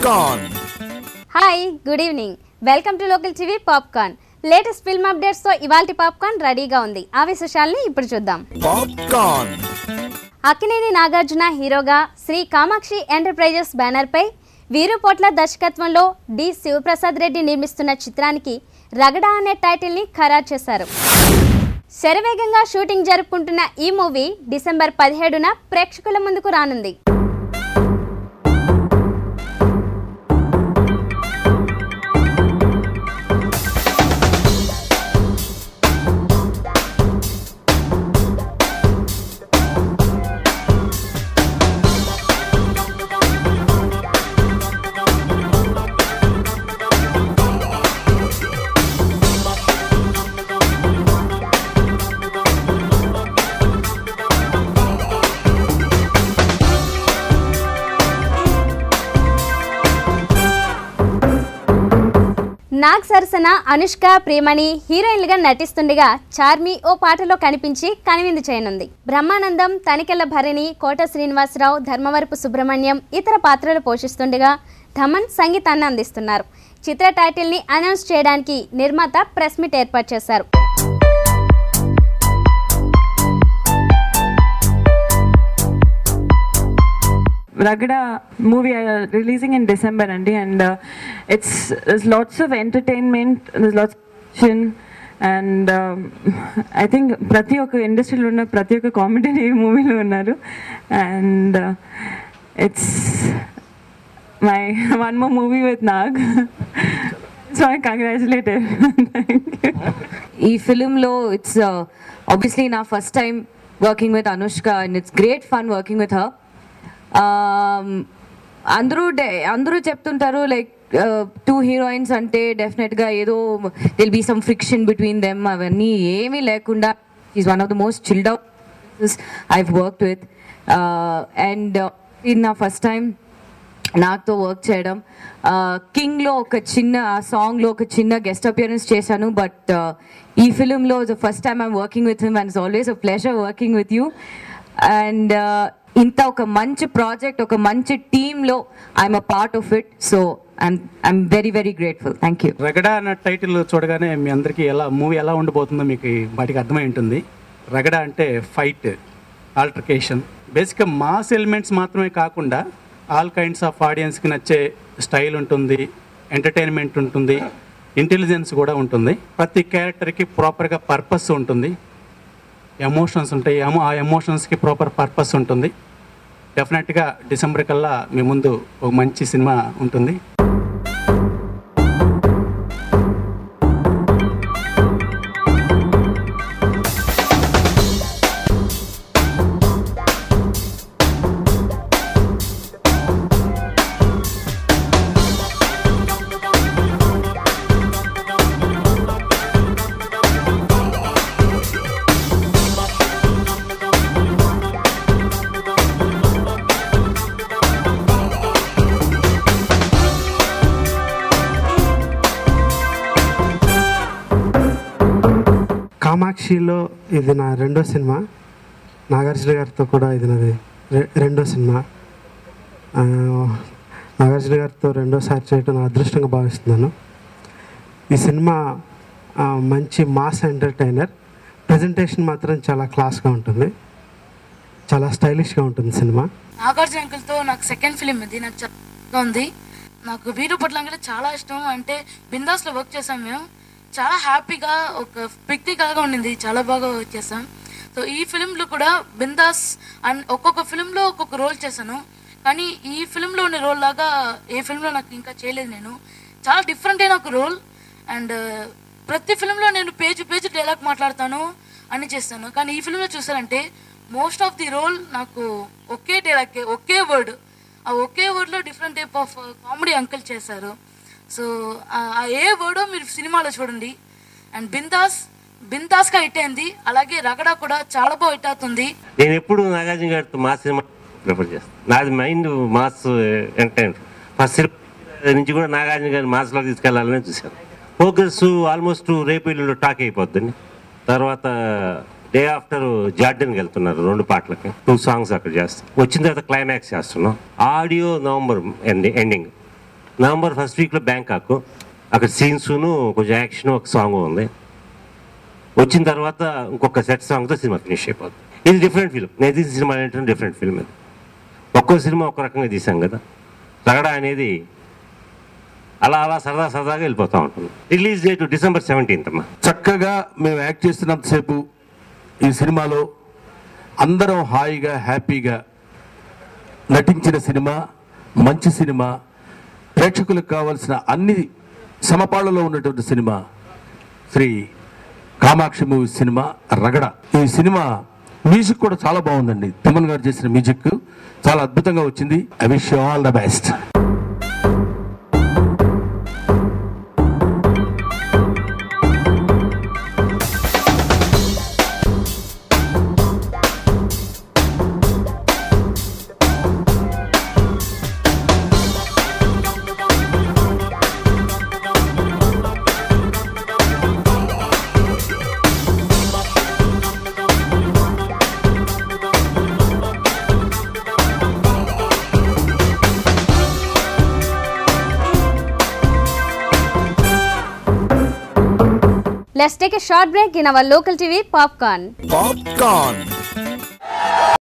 Popcorn. Hi, good evening. Welcome to local TV popcorn. Latest film updates తో ఇవాల్టి popcorn రెడీగా ఉంది. ఆ విశేషాలని ఇప్పుడు చూద్దాం. పాప్కార్న్. అక్కినేని నాగార్జున హీరోగా శ్రీ కామాక్షి ఎంటర్ప్రైజెస్ బ్యానర్ పై వీరుపోట్ల దర్శకత్వంలో డి శివప్రసాద్ రెడ్డి నిర్మిస్తున్న చిత్రానికి రగడ అనే టైటిల్ ని ఖరారు చేశారు. శరవేగంగా షూటింగ్ జరుపుకుంటున్న ఈ మూవీ డిసెంబర్ 17న ప్రేక్షకుల ముందుకు రానుంది. నాగ్ సరసన అనుష్క, ప్రియమణి హీరోయిన్లుగా నటిస్తుండగా చార్మి ఓ పాటలో కనిపించి కనువిందు చేయనుంది. బ్రహ్మానందం, తనికెళ్ల భరణి, కోట శ్రీనివాసరావు, ధర్మవరపు సుబ్రహ్మణ్యం ఇతర పాత్రలు పోషిస్తుండగా థమన్ సంగీతాన్ని అందిస్తున్నారు. చిత్ర టైటిల్ ని అనౌన్స్ చేయడానికి నిర్మాత ప్రెస్ మీట్ ఏర్పాటు చేశారు. Ragada movie releasing in December and there's lots of entertainment, there's lots of action, and I think prati oka industry lo unna prati oka comedy movie lo unnaru, and it's my one more movie with Nag. So I congratulate him. Thank you. Ee film lo it's obviously na first time working with Anushka, and it's great fun working with her. అందరూ చెప్తుంటారు like two heroines అంటే డెఫినెట్గా ఏదో there'll be some friction between them. అవన్నీ ఏమీ లేకుండా is one of the most chilled out I've worked with, and ఇది నా ఫస్ట్ టైం నాతో వర్క్ చేయడం. కింగ్లో ఒక చిన్న సాంగ్లో ఒక చిన్న గెస్ట్ అపియరెన్స్ చేశాను, బట్ ఈ ఫిలింలో the first time I'm working with him, and it's always a pleasure working with you. And ఇంత ఒక మంచి ప్రాజెక్ట్, ఒక మంచి టీంలో I'm a part of it, so I'm very very grateful. Thank you. Ragada అన్న టైటిల్ చూడగానే మీ అందరికీ మూవీ ఎలా ఉండబోతుందో మీకు వాటికి అర్థమై ఉంటుంది. రగడ అంటే ఫైట్, ఆల్టర్కేషన్, బేసిక్గా మాస్ ఎలిమెంట్స్ మాత్రమే కాకుండా ఆల్ కైండ్స్ ఆఫ్ ఆడియన్స్కి నచ్చే స్టైల్ ఉంటుంది, ఎంటర్టైన్మెంట్ ఉంటుంది, ఇంటెలిజెన్స్ కూడా ఉంటుంది. ప్రతి క్యారెక్టర్కి ప్రాపర్గా పర్పస్ ఉంటుంది, ఎమోషన్స్ ఉంటాయి, ఆ ఎమోషన్స్కి ప్రాపర్ పర్పస్ ఉంటుంది. డెఫినెట్గా డిసెంబర్ కల్లా మీ ముందు ఒక మంచి సినిమా ఉంటుంది. కామాక్షిలో ఇది నా రెండో సినిమా. నాగార్జున గారితో కూడా ఇది నాది రెండో సినిమా. నాగార్జున గారితో రెండోసారి చేయడం నా అదృష్టంగా భావిస్తున్నాను. ఈ సినిమా మంచి మాస్ ఎంటర్టైనర్, ప్రజెంటేషన్ మాత్రం చాలా క్లాస్గా ఉంటుంది, చాలా స్టైలిష్గా ఉంటుంది సినిమా. నాగార్జున అంకుల్తో నాకు సెకండ్ ఫిలిం ఇది, నాకు చాలా ఉంది. నాకు వీరుపట్ల అంటే చాలా ఇష్టం. అంటే బిందాస్లో వర్క్ చేసాం మేము, చాలా హ్యాపీగా ఒక పిక్నిక్గా ఉండింది, చాలా బాగా వర్క్ చేసాం. సో ఈ ఫిలింలో కూడా బిందాస్ అండ్ ఒక్కొక్క ఫిలింలో ఒక్కొక్క రోల్ చేశాను, కానీ ఈ ఫిలింలో ఉన్న రోల్ లాగా ఏ ఫిలింలో నాకు ఇంకా చేయలేదు. నేను చాలా డిఫరెంట్ అయిన ఒక రోల్, అండ్ ప్రతి ఫిలింలో నేను పేజ్ డైలాగ్ మాట్లాడతాను అని చేస్తాను, కానీ ఈ ఫిలింలో చూసారంటే మోస్ట్ ఆఫ్ ది రోల్ నాకు ఒకే డైలాగ్, ఒకే వర్డ్, ఆ ఒకే వర్డ్లో different type of comedy uncle చేశారు. సో ఆ ఏ వర్డో మీరు సినిమాలో చూడండి. అండ్ బిందాస్గా హిట్ అయింది, అలాగే రగడ కూడా చాలా బాగా హిట్ అవుతుంది. నేను ఎప్పుడు నాగార్జున గారితో మా సినిమా ప్రిఫర్ చేస్తాను. నాది mind mass entertainment. First cinema నుంచి కూడా నాగార్జున గారిని మాస్లో తీసుకెళ్లాలని చూశాను. ఫోకస్ ఆల్మోస్ట్ రేపు ఇల్లు టాక్ అయిపోద్దండి. తర్వాత డే ఆఫ్టర్ జార్డన్కి వెళ్తున్నారు 2 పాటలకి, 2 సాంగ్స్ అక్కడ చేస్తాం. వచ్చిన తర్వాత క్లైమాక్స్ చేస్తున్నాం. Audio November ending, November first వీక్లో బ్యాంకాక్, అక్కడ సీన్స్ను కొంచెం యాక్షన్ ఒక సాంగ్ ఉంది. వచ్చిన తర్వాత ఇంకొక సెట్ సాంగ్తో సినిమా ఫినిష్ అయిపోతుంది. ఇది డిఫరెంట్ ఫిల్మ్. నేను తీసిన సినిమా ఏంటంటే డిఫరెంట్ ఫిల్మ్. ఇది ఒక్కో సినిమా ఒక రకంగా తీసాం కదా. రగడ అనేది అలా అలా సరదాగా వెళ్ళిపోతూ ఉంటుంది. రిలీజ్ డేట్ December 17th అమ్మా. చక్కగా మేము యాక్ట్ చేస్తున్నంతసేపు ఈ సినిమాలో అందరం హాయిగా హ్యాపీగా నటించిన సినిమా, మంచి సినిమా, ప్రేక్షకులకు కావాల్సిన అన్ని సమపాళ్లలో ఉన్నటువంటి సినిమా శ్రీ కామాక్షి మూవీ సినిమా రగడ. ఈ సినిమా మ్యూజిక్ కూడా చాలా బాగుందండి. తిమ్మన్ గారు చేసిన మ్యూజిక్ చాలా అద్భుతంగా వచ్చింది. I wish you all the best. Let's take a short break in our local TV Popcorn. Popcorn.